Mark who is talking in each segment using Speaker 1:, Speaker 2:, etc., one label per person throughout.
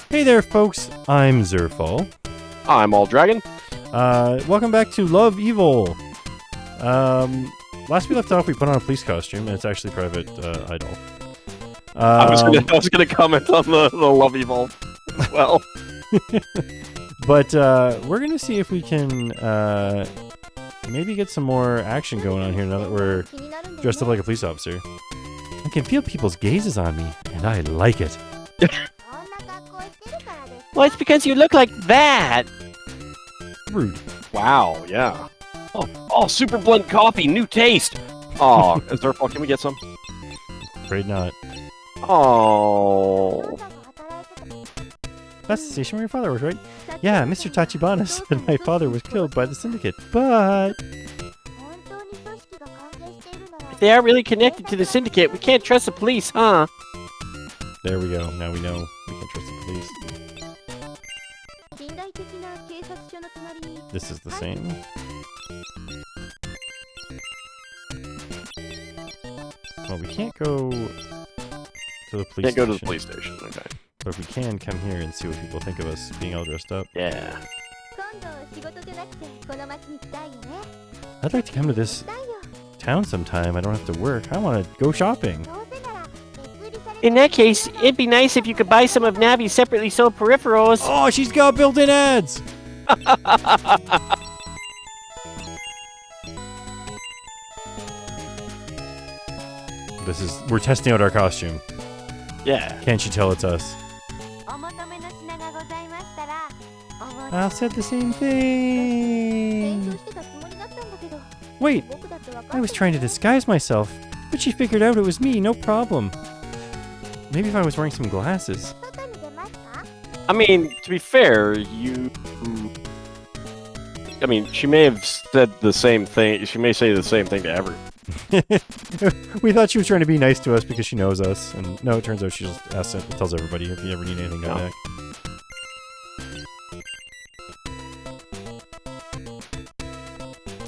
Speaker 1: Hey there, folks. I'm Zerfall.
Speaker 2: I'm All Dragon.
Speaker 1: Welcome back to Love Evil. Last we left off, we put on a police costume, and it's actually Private Eye Dol.
Speaker 2: I was gonna comment on the Love Evolve as well.
Speaker 1: But we're gonna see if we can maybe get some more action going on here now that we're dressed up like a police officer. I can feel people's gazes on me, and I like it.
Speaker 3: Well, it's because you look like that.
Speaker 1: Rude.
Speaker 2: Wow, yeah. Oh, super blend coffee, new taste. Oh, Zerfall, can we get some?
Speaker 1: Afraid not.
Speaker 2: Oh.
Speaker 1: That's the station where your father was, right? Yeah, Mr. Tachibana said my father was killed by the syndicate, but...
Speaker 3: If they are really connected to the syndicate, we can't trust the police, huh?
Speaker 1: There we go. Now we know we can trust the police. This is the same. Well, we can't go to the police station.
Speaker 2: Can't go to the police station, okay.
Speaker 1: But we can come here and see what people think of us being all dressed up.
Speaker 2: Yeah.
Speaker 1: I'd like to come to this town sometime. I don't have to work. I want to go shopping.
Speaker 3: In that case, it'd be nice if you could buy some of Navi's separately sold peripherals.
Speaker 1: Oh, she's got built-in ads! We're testing out our costume.
Speaker 2: Yeah.
Speaker 1: Can't you tell it's us? I said the same thing. Wait, I was trying to disguise myself, but she figured out it was me, no problem. Maybe if I was wearing some glasses.
Speaker 2: I mean, to be fair, she may have said the same thing. She may say the same thing to everyone.
Speaker 1: We thought she was trying to be nice to us because she knows us, and no, it turns out she just tells everybody if you ever need anything, come back.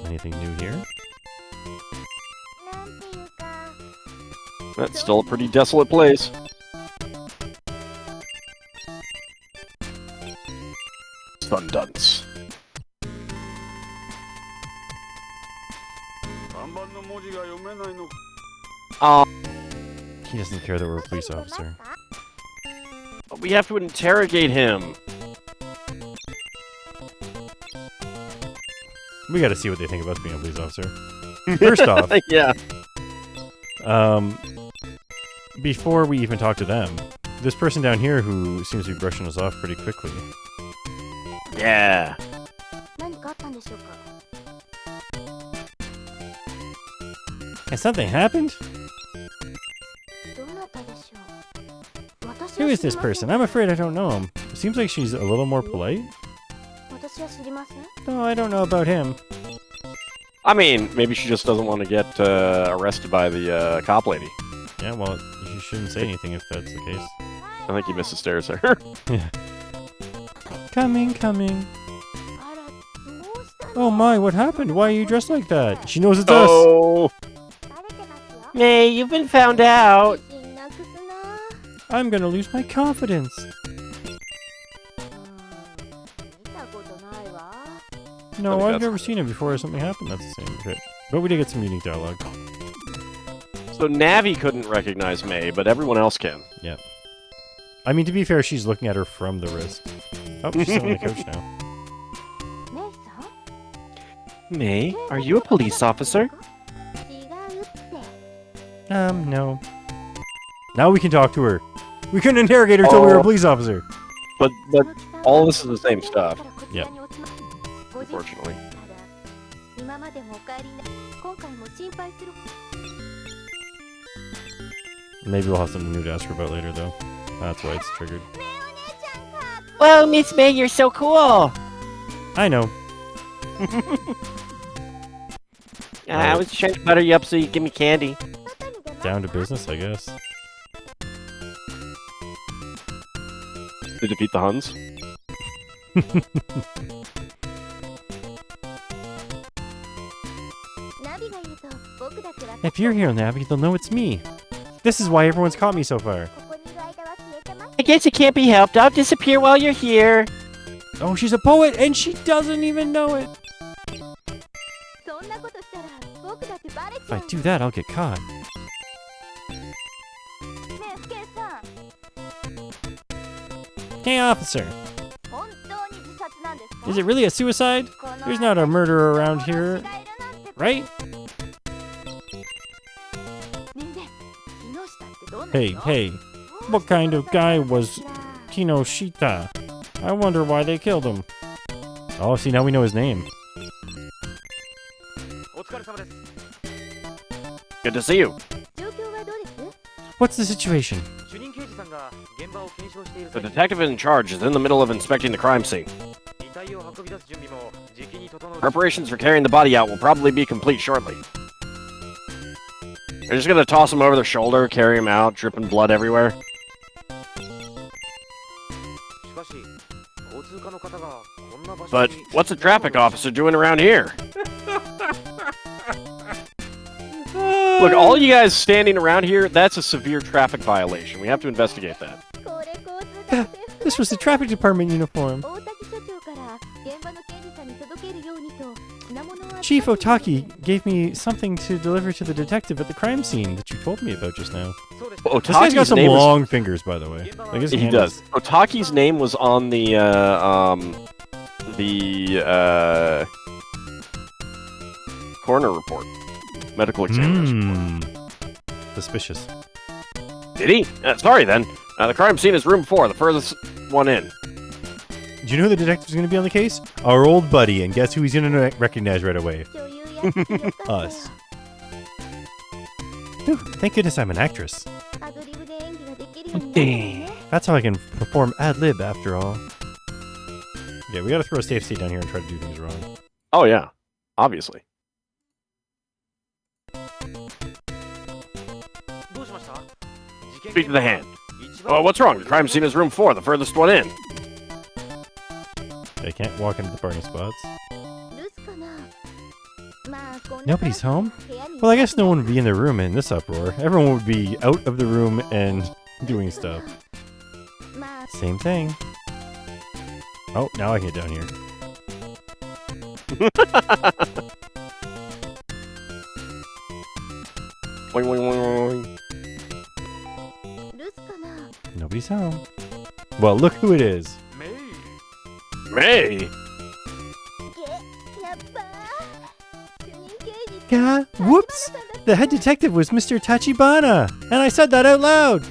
Speaker 1: Anything new here?
Speaker 2: That's still a pretty desolate place. Sundance.
Speaker 1: He doesn't care that we're a police officer.
Speaker 2: We have to interrogate him.
Speaker 1: We gotta see what they think of us being a police officer. First off,
Speaker 2: yeah.
Speaker 1: Before we even talk to them, this person down here who seems to be brushing us off pretty quickly.
Speaker 2: Yeah.
Speaker 1: Has something happened? Who is this person? I'm afraid I don't know him. It seems like she's a little more polite. No, I don't know about him.
Speaker 2: I mean, maybe she just doesn't want to get arrested by the cop lady.
Speaker 1: Yeah, well, you shouldn't say anything if that's the case.
Speaker 2: I think you missed the stairs there.
Speaker 1: Yeah. Coming. Oh my, what happened? Why are you dressed like that? She knows it's us.
Speaker 3: May, you've been found out.
Speaker 1: I'm gonna lose my confidence. No, I've never seen him before something happened. That's the same. Okay. But we did get some unique dialogue.
Speaker 2: So Navi couldn't recognize May, but everyone else can.
Speaker 1: Yeah. I mean, to be fair, she's looking at her from the wrist. Oh, she's sitting on the couch now.
Speaker 3: May, are you a police officer?
Speaker 1: No. Now we can talk to her. We couldn't interrogate her until we were a police officer.
Speaker 2: But all this is the same stuff.
Speaker 1: Yep.
Speaker 2: Unfortunately.
Speaker 1: Maybe we'll have something new to ask her about later, though. That's why it's triggered.
Speaker 3: Whoa, Miss May, you're so cool.
Speaker 1: I know.
Speaker 3: I was trying to butter you up so you give me candy.
Speaker 1: Down to business, I guess.
Speaker 2: To defeat the Huns?
Speaker 1: If you're here, Navi, they'll know it's me. This is why everyone's caught me so far.
Speaker 3: I guess it can't be helped. I'll disappear while you're here.
Speaker 1: Oh, she's a poet, and she doesn't even know it. If I do that, I'll get caught. Hey, officer. Is it really a suicide? There's not a murderer around here, right? Hey, what kind of guy was Kinoshita? I wonder why they killed him. Oh, see, now we know his name.
Speaker 2: Good to see you.
Speaker 1: What's the situation?
Speaker 2: The detective in charge is in the middle of inspecting the crime scene. Preparations for carrying the body out will probably be complete shortly. They're just gonna toss him over their shoulder, carry him out, dripping blood everywhere. But what's a traffic officer doing around here? Look, all you guys standing around here, that's a severe traffic violation. We have to investigate that.
Speaker 1: This was the traffic department uniform. Chief Otaki gave me something to deliver to the detective at the crime scene that you told me about just now. This guy's got some long fingers, by the way. I guess
Speaker 2: he does. Otaki's name was on the coroner report. Medical examiner's report.
Speaker 1: Suspicious.
Speaker 2: Did he? Sorry then. The crime scene is room 4, the furthest one in.
Speaker 1: Do you know who the detective's going to be on the case? Our old buddy, and guess who he's going to recognize right away? Us. Whew, thank goodness I'm an actress. That's how I can perform ad-lib after all. Yeah, we got to throw a safe seat down here and try to do things wrong.
Speaker 2: Oh yeah, obviously. Speak to the hand. Oh, what's wrong? The crime scene is room 4, the furthest one in.
Speaker 1: I can't walk into the parking spots. Nobody's home? Well, I guess no one would be in their room in this uproar. Everyone would be out of the room and doing stuff. Same thing. Oh, now I can get down here.
Speaker 2: Boing, boing, boing, boing.
Speaker 1: Nobody's home. Well, look who it is.
Speaker 2: May?
Speaker 1: Yeah, whoops! The head detective was Mr. Tachibana, and I said that out loud!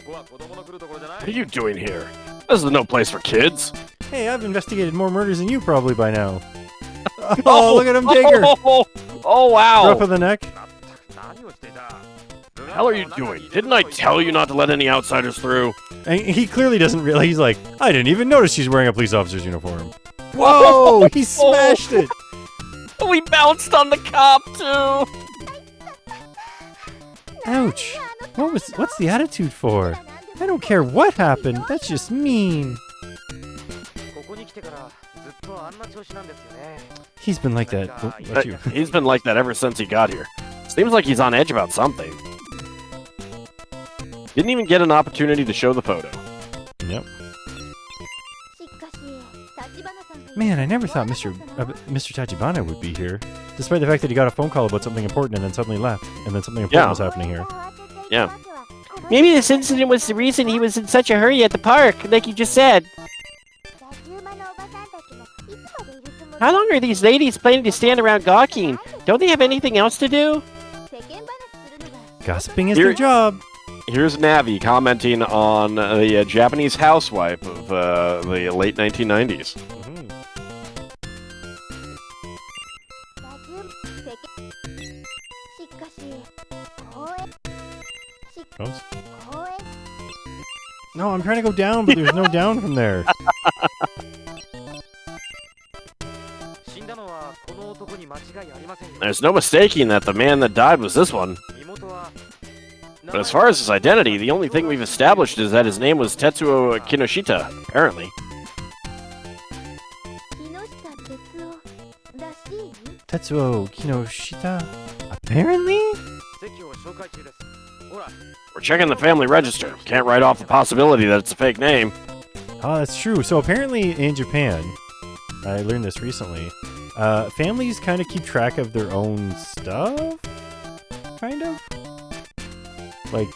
Speaker 2: What are you doing here? This is no place for kids.
Speaker 1: Hey, I've investigated more murders than you probably by now. Oh, look at him dig her!
Speaker 2: Oh, wow!
Speaker 1: Rough of the neck.
Speaker 2: What the hell are you doing? Didn't I tell you not to let any outsiders through?
Speaker 1: And he clearly doesn't realize. He's like, I didn't even notice she's wearing a police officer's uniform. Whoa! He smashed it!
Speaker 2: We bounced on the cop, too!
Speaker 1: Ouch! What's the attitude for? I don't care what happened, that's just mean. He's been like that. Oh, that's you.
Speaker 2: He's been like that ever since he got here. Seems like he's on edge about something. Didn't even get an opportunity to show the photo.
Speaker 1: Yep. Man, I never thought Mr. Tachibana would be here. Despite the fact that he got a phone call about something important and then suddenly left. And then something important was happening here.
Speaker 2: Yeah.
Speaker 3: Maybe this incident was the reason he was in such a hurry at the park, like you just said. How long are these ladies planning to stand around gawking? Don't they have anything else to do?
Speaker 1: Gossiping is their job.
Speaker 2: Here's Navi commenting on the Japanese housewife of the late 1990s.
Speaker 1: Oops. No, I'm trying to go down, but there's no down from there.
Speaker 2: There's no mistaking that the man that died was this one. But as far as his identity, the only thing we've established is that his name was Tetsuo Kinoshita, apparently.
Speaker 1: Tetsuo Kinoshita? Apparently?
Speaker 2: We're checking the family register. Can't write off the possibility that it's a fake name.
Speaker 1: Oh, that's true. So apparently in Japan, I learned this recently, families kind of keep track of their own stuff? Kind of? Like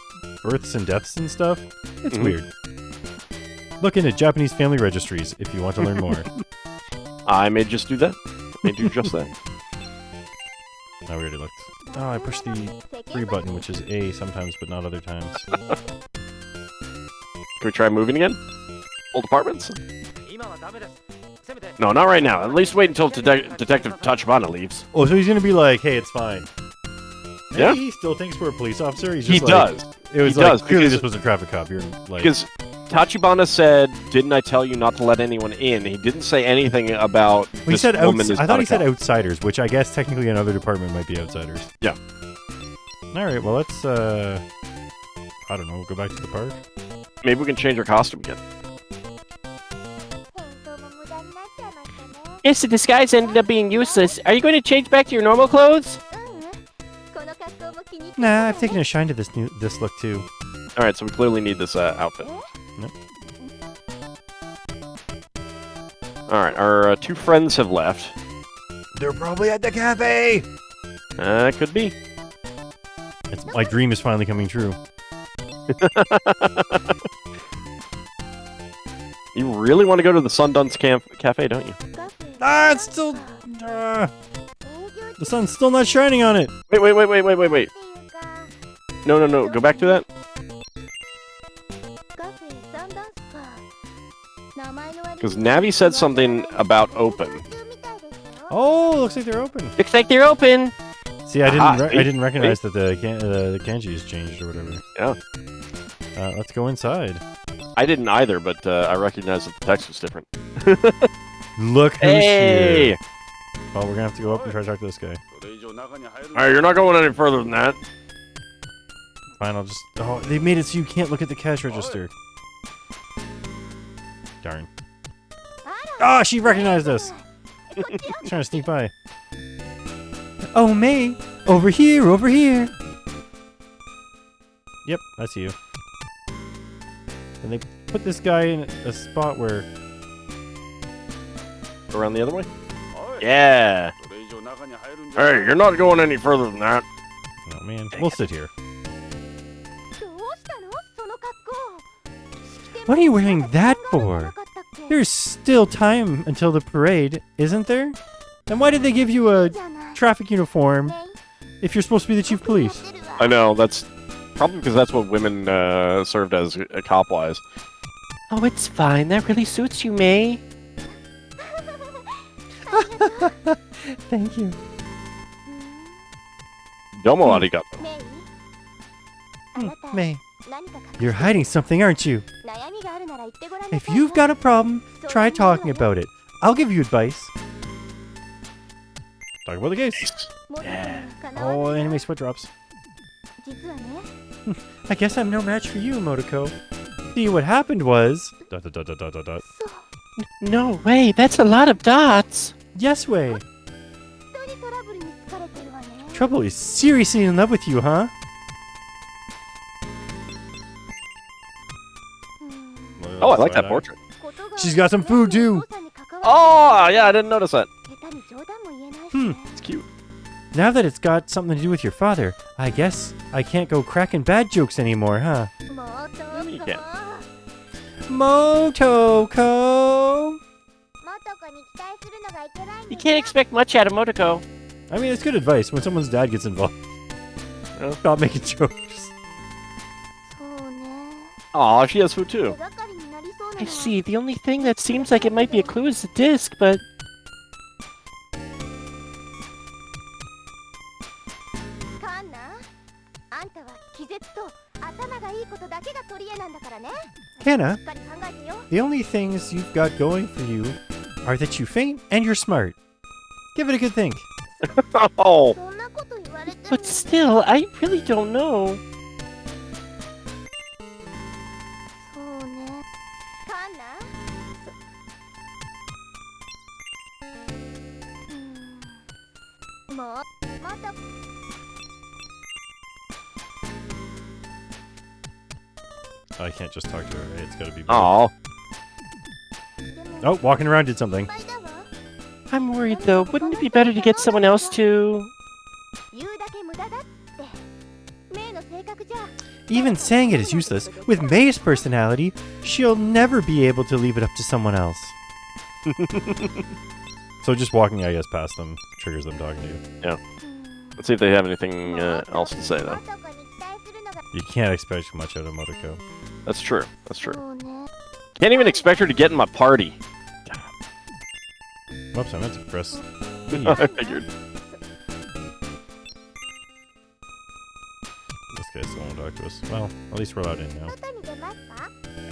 Speaker 1: births and deaths and stuff? It's weird. Look into Japanese family registries if you want to learn more.
Speaker 2: I may just do that. May do just that.
Speaker 1: Oh, we already looked. Oh, I pushed the free button, which is A sometimes, but not other times.
Speaker 2: Can we try moving again? Old apartments? No, not right now. At least wait until Detective Tachibana leaves.
Speaker 1: Oh, so he's gonna be like, hey, it's fine. Maybe
Speaker 2: Yeah?
Speaker 1: he still thinks we're a police officer? He's
Speaker 2: He
Speaker 1: just like,
Speaker 2: does.
Speaker 1: It was
Speaker 2: He
Speaker 1: like,
Speaker 2: does,
Speaker 1: clearly
Speaker 2: because-
Speaker 1: this was a traffic cop. You're like...
Speaker 2: Because Tachibana said, "Didn't I tell you not to let anyone in?" He didn't say anything about
Speaker 1: Well, he
Speaker 2: this
Speaker 1: said
Speaker 2: woman is
Speaker 1: I
Speaker 2: not
Speaker 1: thought
Speaker 2: a
Speaker 1: he said
Speaker 2: cop.
Speaker 1: outsiders, which I guess technically another department might be outsiders.
Speaker 2: Yeah.
Speaker 1: Alright, well let's, I don't know, go back to the park?
Speaker 2: Maybe we can change our costume again.
Speaker 3: Yes, the disguise ended up being useless. Are you going to change back to your normal clothes?
Speaker 1: Nah, I've taken a shine to this look too.
Speaker 2: Alright, so we clearly need this outfit.
Speaker 1: Nope.
Speaker 2: Alright, our two friends have left.
Speaker 1: They're probably at the cafe!
Speaker 2: Could be.
Speaker 1: My dream is finally coming true.
Speaker 2: You really want to go to the Sundance Cafe, don't you?
Speaker 1: Ah, it's still... the sun's still not shining on it!
Speaker 2: Wait. No. Go back to that. Because Navi said something about open.
Speaker 1: Oh, looks like they're open.
Speaker 3: Looks like they're open.
Speaker 1: See, I didn't recognize
Speaker 2: see?
Speaker 1: that the kanji has changed or whatever.
Speaker 2: Yeah.
Speaker 1: Let's go inside.
Speaker 2: I didn't either, but I recognized that the text was different.
Speaker 1: Look who's
Speaker 2: Hey!
Speaker 1: here. Oh, we're gonna have to go up and try to talk to this guy.
Speaker 2: Alright, you're not going any further than that.
Speaker 1: Fine, I'll just... Oh, they made it so you can't look at the cash register. Darn. Ah, she recognized us! Trying to sneak by. Oh, May! Over here, over here! Yep, I see you. And they put this guy in a spot where...
Speaker 2: Around the other way? Yeah! Hey, you're not going any further than that.
Speaker 1: Oh, man. We'll sit here. What are you wearing that for? There's still time until the parade, isn't there? And why did they give you a traffic uniform if you're supposed to be the chief of police?
Speaker 2: I know, that's probably because that's what women served as cop-wise.
Speaker 3: Oh, it's fine. That really suits you, May.
Speaker 1: Thank you.
Speaker 2: Domo arigato.
Speaker 1: May, you're hiding something, aren't you? If you've got a problem, try talking about it. I'll give you advice. Talk about the case. Oh, anime sweat drops. I guess I'm no match for you, Motoko'll. See, what happened was...
Speaker 3: No way. That's a lot of dots.
Speaker 1: Yes way. Trouble is seriously in love with you, huh?
Speaker 2: Oh, I like that portrait.
Speaker 1: She's got some food too.
Speaker 2: Oh, yeah, I didn't notice that. It's cute.
Speaker 1: Now that it's got something to do with your father, I guess I can't go cracking bad jokes anymore, huh?
Speaker 2: You can.
Speaker 1: Motoko'll.
Speaker 3: You can't expect much out of Motoko'll.
Speaker 1: I mean, it's good advice when someone's dad gets involved.
Speaker 2: Yeah.
Speaker 1: Stop making jokes.
Speaker 2: Aw, she has food too.
Speaker 3: I see. The only thing that seems like it might be a clue is the disc, but...
Speaker 1: Kanna, the only things you've got going for you are that you faint and you're smart. Give it a good think.
Speaker 2: Oh,
Speaker 3: But still, I really don't know.
Speaker 1: I can't just talk to her, right? It's gotta be...
Speaker 2: Oh.
Speaker 1: Oh, walking around did something.
Speaker 3: I'm worried, though. Wouldn't it be better to get someone else to...
Speaker 1: Even saying it is useless. With May's personality, she'll never be able to leave it up to someone else. So just walking, I guess, past them triggers them talking to you.
Speaker 2: Yeah. Let's see if they have anything else to say, though.
Speaker 1: You can't expect much out of Motoko.
Speaker 2: That's true. That's true. Can't even expect her to get in my party.
Speaker 1: Whoops, I meant to press E.
Speaker 2: I figured.
Speaker 1: This guy still won't talk to us. Well, at least we're allowed in now.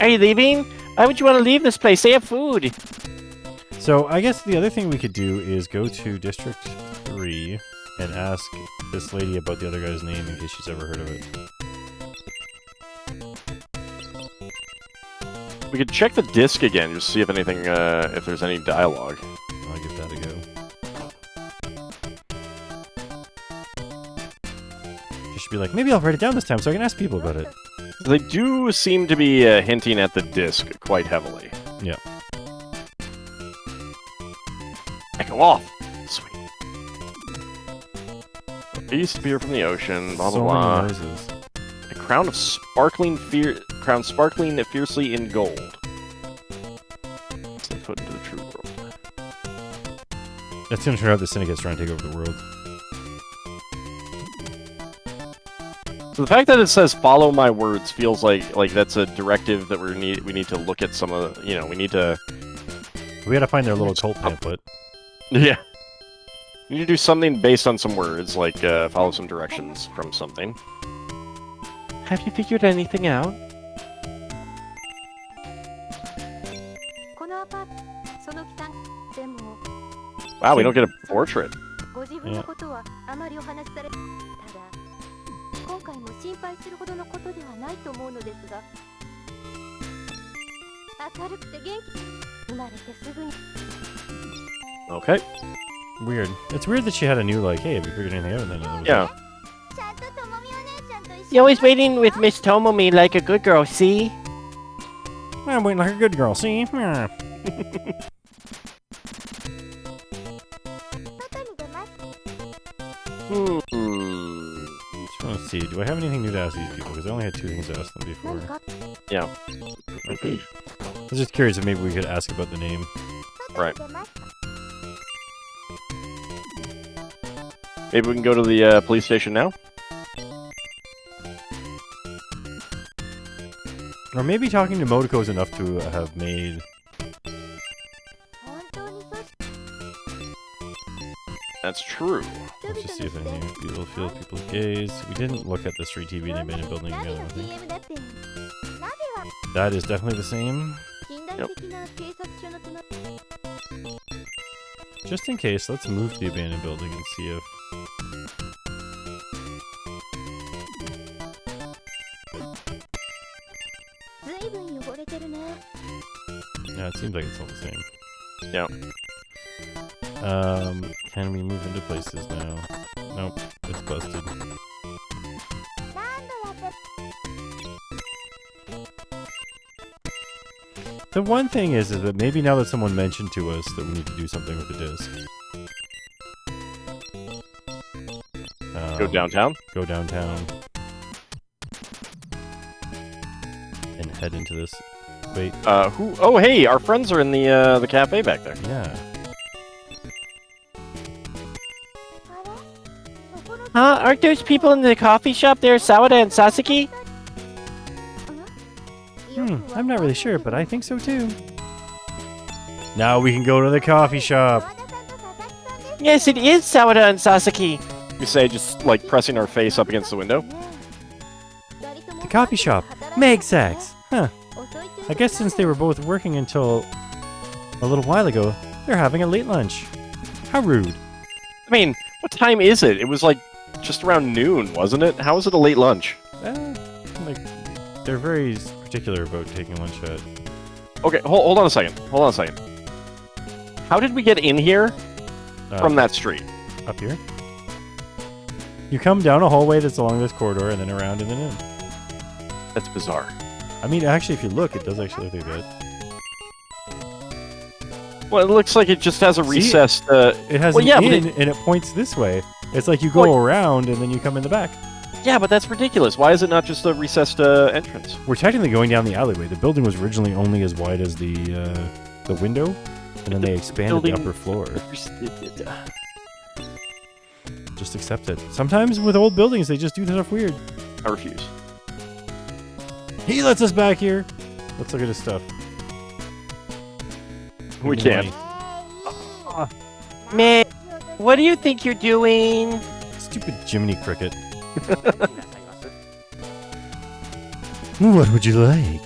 Speaker 3: Are you leaving? Why would you want to leave this place? They have food.
Speaker 1: So, I guess the other thing we could do is go to District 3 and ask this lady about the other guy's name in case she's ever heard of it.
Speaker 2: We could check the disc again just to see if anything, if there's any dialogue.
Speaker 1: I'll give that a go. She should be like, maybe I'll write it down this time so I can ask people about it.
Speaker 2: They do seem to be hinting at the disc quite heavily.
Speaker 1: Yeah.
Speaker 2: Echo off! Sweet. A beast appear from the ocean, blah blah
Speaker 1: So
Speaker 2: blah.
Speaker 1: many noises.
Speaker 2: A crown sparkling fiercely in gold. Stay put into the true world.
Speaker 1: That's gonna turn out the Syndicate's trying to take over the world.
Speaker 2: So the fact that it says "follow my words" feels like that's a directive that we need to look at some of the, we need to.
Speaker 1: We gotta find their little cult pamphlet.
Speaker 2: Yeah. You need to do something based on some words, like follow some directions from something.
Speaker 3: Have you figured anything out?
Speaker 2: Wow, we don't get a portrait.
Speaker 1: Yeah.
Speaker 2: Okay.
Speaker 1: Weird. It's weird that she had a new, like, hey, have you figured anything out? And then it was
Speaker 2: Yeah.
Speaker 3: You're always waiting with Miss Tomomi like a good girl, see?
Speaker 1: like, I'm waiting like a good girl, see? Yeah. Just want to see, do I have anything new to ask these people? Because I only had 2 things to ask them before.
Speaker 2: Yeah.
Speaker 1: I was just curious if maybe we could ask about the name.
Speaker 2: Right. Maybe we can go to the police station now?
Speaker 1: Or maybe talking to Motoko'll is enough to have made...
Speaker 2: That's true.
Speaker 1: Let's just see if any people feel people gaze. We didn't look at the street TV in the abandoned building again, I think. That is definitely the same.
Speaker 2: Yep.
Speaker 1: Just in case, let's move to the abandoned building and see if... Yeah, it seems like it's all the same.
Speaker 2: Yeah.
Speaker 1: Can we move into places now? Nope, it's busted. The one thing is that maybe now that someone mentioned to us that we need to do something with the disc.
Speaker 2: Go downtown?
Speaker 1: Go downtown. And head into this. Wait.
Speaker 2: Who? Oh, hey, our friends are in the cafe back there.
Speaker 1: Yeah.
Speaker 3: Huh? Aren't those people in the coffee shop there, Sawada and Sasaki?
Speaker 1: I'm not really sure, but I think so too. Now we can go to the coffee shop.
Speaker 3: Yes, it is Sawada and Sasaki.
Speaker 2: We say just like pressing our face up against the window.
Speaker 1: The coffee shop. Meg Sachs. Huh. I guess since they were both working until a little while ago, they're having a late lunch. How rude.
Speaker 2: I mean, what time is it? It was like just around noon, wasn't it? How is it a late lunch?
Speaker 1: Like, they're very particular about taking lunch at...
Speaker 2: Okay, hold on a second. Hold on a second. How did we get in here from that street?
Speaker 1: Up here. You come down a hallway that's along this corridor and then around and then in.
Speaker 2: That's bizarre.
Speaker 1: I mean, actually, if you look, it does actually look like that.
Speaker 2: Well, it looks like it just has a recessed.
Speaker 1: It has
Speaker 2: well,
Speaker 1: an
Speaker 2: yeah,
Speaker 1: in, and it points this way. It's like you go around and then you come in the back.
Speaker 2: Yeah, but that's ridiculous. Why is it not just a recessed entrance?
Speaker 1: We're technically going down the alleyway. The building was originally only as wide as the window, and then they expanded the upper floor. Just accept it. Sometimes with old buildings, they just do stuff weird.
Speaker 2: I refuse.
Speaker 1: He lets us back here. Let's look at his stuff.
Speaker 2: We can't.
Speaker 3: Man, what do you think you're doing?
Speaker 1: Stupid Jiminy Cricket. What would you like?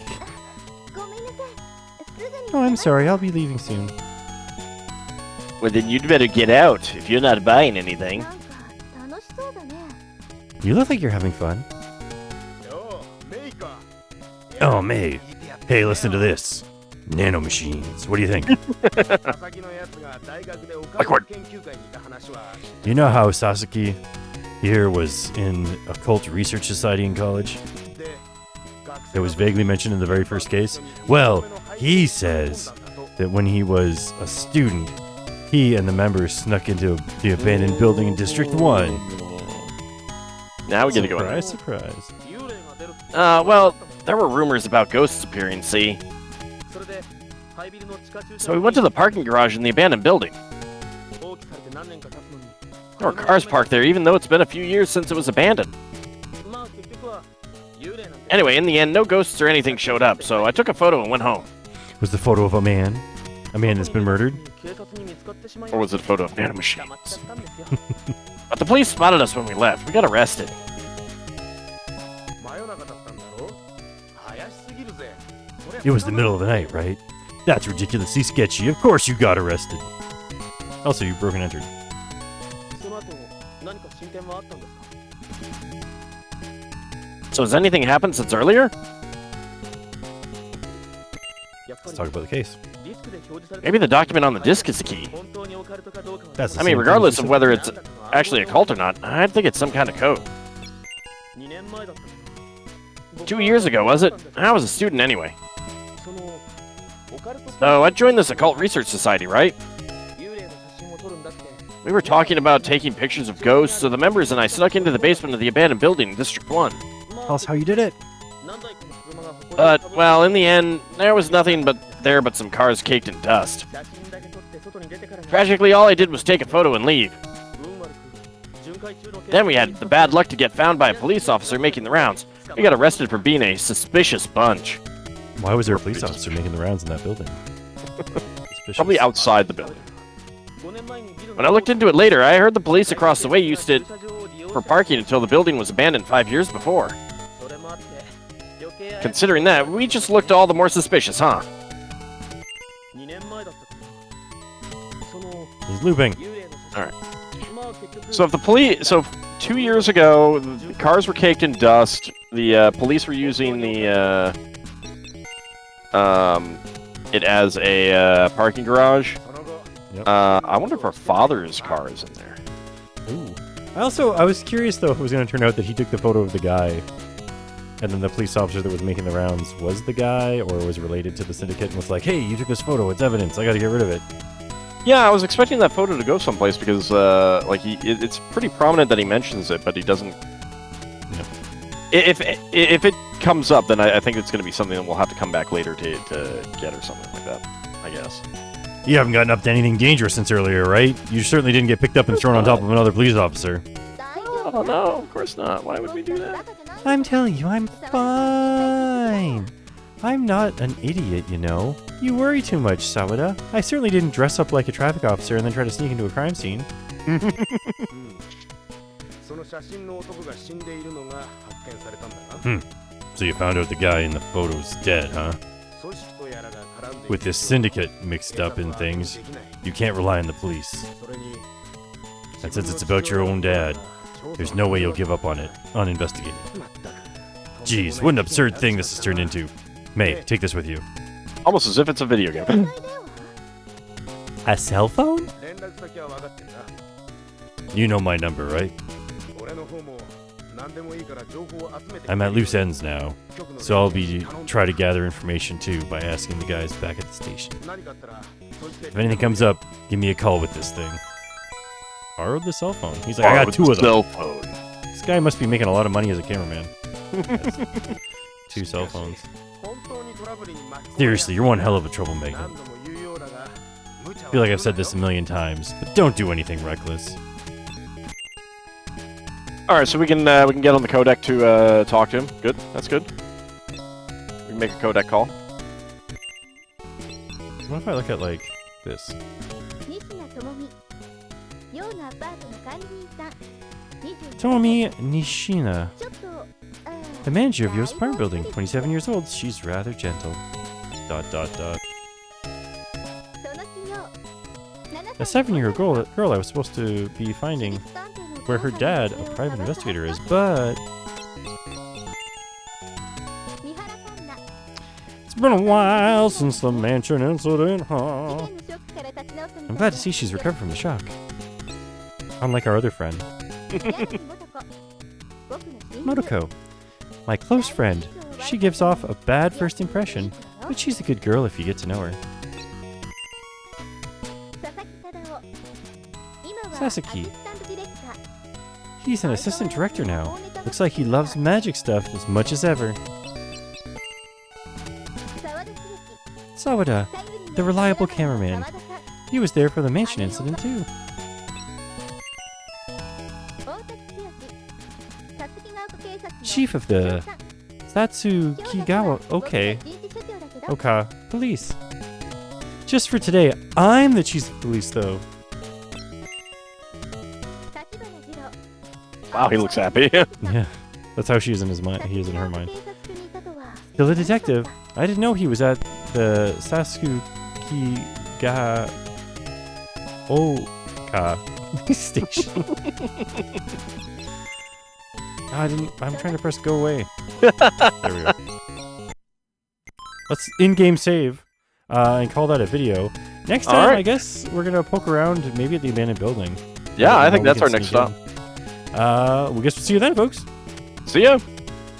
Speaker 1: Oh, I'm sorry. I'll be leaving soon.
Speaker 2: Well, then you'd better get out if you're not buying anything.
Speaker 1: You look like you're having fun. Oh, May. Hey, listen to this. Nano machines. What do you think? You know how Sasaki here was in Occult Research Society in college? It was vaguely mentioned in the very first case. Well, he says that when he was a student, he and the members snuck into the abandoned building in District 1.
Speaker 2: Now we get to go in.
Speaker 1: Surprise, surprise.
Speaker 2: Well, there were rumors about ghosts appearing, see? So we went to the parking garage in the abandoned building. There were cars parked there, even though it's been a few years since it was abandoned. Anyway, in the end, no ghosts or anything showed up, so I took a photo and went home.
Speaker 1: Was the photo of a man? A man that's been murdered?
Speaker 2: Or was it a photo of nanomachines? But the police spotted us when we left. We got arrested.
Speaker 1: It was the middle of the night, right? That's ridiculously sketchy. Of course you got arrested. Also, you broke and entered.
Speaker 2: So has anything happened since earlier?
Speaker 1: Let's talk about the case.
Speaker 2: Maybe the document on the disc is the key.
Speaker 1: That's the
Speaker 2: I
Speaker 1: same
Speaker 2: mean,
Speaker 1: thing
Speaker 2: regardless
Speaker 1: you
Speaker 2: of
Speaker 1: said.
Speaker 2: whether it's actually a cult or not, I think it's some kind of code. 2 years ago, was it? I was a student anyway. So I joined this occult research society, right? We were talking about taking pictures of ghosts, so the members and I snuck into the basement of the abandoned building in District 1.
Speaker 1: Tell us how you did it.
Speaker 2: But, well, in the end, there was nothing but some cars caked in dust. Tragically, all I did was take a photo and leave. Then we had the bad luck to get found by a police officer making the rounds. We got arrested for being a suspicious bunch.
Speaker 1: Why was there a police officer making the rounds in that building?
Speaker 2: Probably outside the building. When I looked into it later, I heard the police across the way used it for parking until the building was abandoned 5 years before. Considering that, we just looked all the more suspicious, huh?
Speaker 1: He's looping.
Speaker 2: Alright. So if 2 years ago, the cars were caked in dust, the police were using the it as a parking garage.
Speaker 1: Yep.
Speaker 2: I wonder if our father's car is in there.
Speaker 1: Ooh. I was curious though if it was going to turn out that he took the photo of the guy, and then the police officer that was making the rounds was the guy, or was related to the syndicate and was like, "Hey, you took this photo. It's evidence. I got to get rid of it."
Speaker 2: Yeah, I was expecting that photo to go someplace because, it's pretty prominent that he mentions it, but he doesn't.
Speaker 1: Yep.
Speaker 2: If it comes up, then I think it's going to be something that we'll have to come back later to get or something like that, I guess.
Speaker 1: You haven't gotten up to anything dangerous since earlier, right? You certainly didn't get picked up and thrown on top of another police officer.
Speaker 2: Oh, no, of course not. Why would we do that?
Speaker 1: I'm telling you, I'm fine. I'm not an idiot, you know. You worry too much, Sawada. I certainly didn't dress up like a traffic officer and then try to sneak into a crime scene. So you found out the guy in the photo's dead, huh? With this syndicate mixed up in things, you can't rely on the police. And since it's about your own dad, there's no way you'll give up on it, uninvestigated. Geez, what an absurd thing this has turned into. May, take this with you.
Speaker 2: Almost as if it's a video game.
Speaker 1: A cell phone? You know my number, right? I'm at loose ends now, so I'll be try to gather information too by asking the guys back at the station. If anything comes up, give me a call with this thing. Borrowed the cell phone. He's like, I got 2 of them.
Speaker 2: Cell phone.
Speaker 1: This guy must be making a lot of money as a cameraman. 2 cell phones. Seriously, you're one hell of a troublemaker. I feel like I've said this a million times, but don't do anything reckless.
Speaker 2: All right, so we can get on the codec to talk to him. Good, that's good. We can make a codec call.
Speaker 1: What if I look at like this? Tomomi Nishina, the manager of Yo's apartment building, 27 years old. She's rather gentle. ... A 7-year-old girl I was supposed to be finding where her dad, a private investigator, is, but it's been a while since the mansion incident, huh? I'm glad to see she's recovered from the shock. Unlike our other friend. Motoko'll, my close friend. She gives off a bad first impression, but she's a good girl if you get to know her. Sasaki. He's an assistant director now. Looks like he loves magic stuff as much as ever. Sawada, the reliable cameraman. He was there for the mansion incident too. Chief of the Satsukigawa Oka police. Just for today, I'm the chief of police though.
Speaker 2: Wow, he looks happy.
Speaker 1: Yeah, that's how she is in his mind. He is in her mind. Still a detective. I didn't know he was at the Satsukigawa Oka station. I'm trying to press go away. There we go. Let's in-game save and call that a video. Next time, I guess we're gonna poke around maybe at the abandoned building.
Speaker 2: Yeah, I think that's our next stop.
Speaker 1: We guess we'll see you then, folks.
Speaker 2: See ya.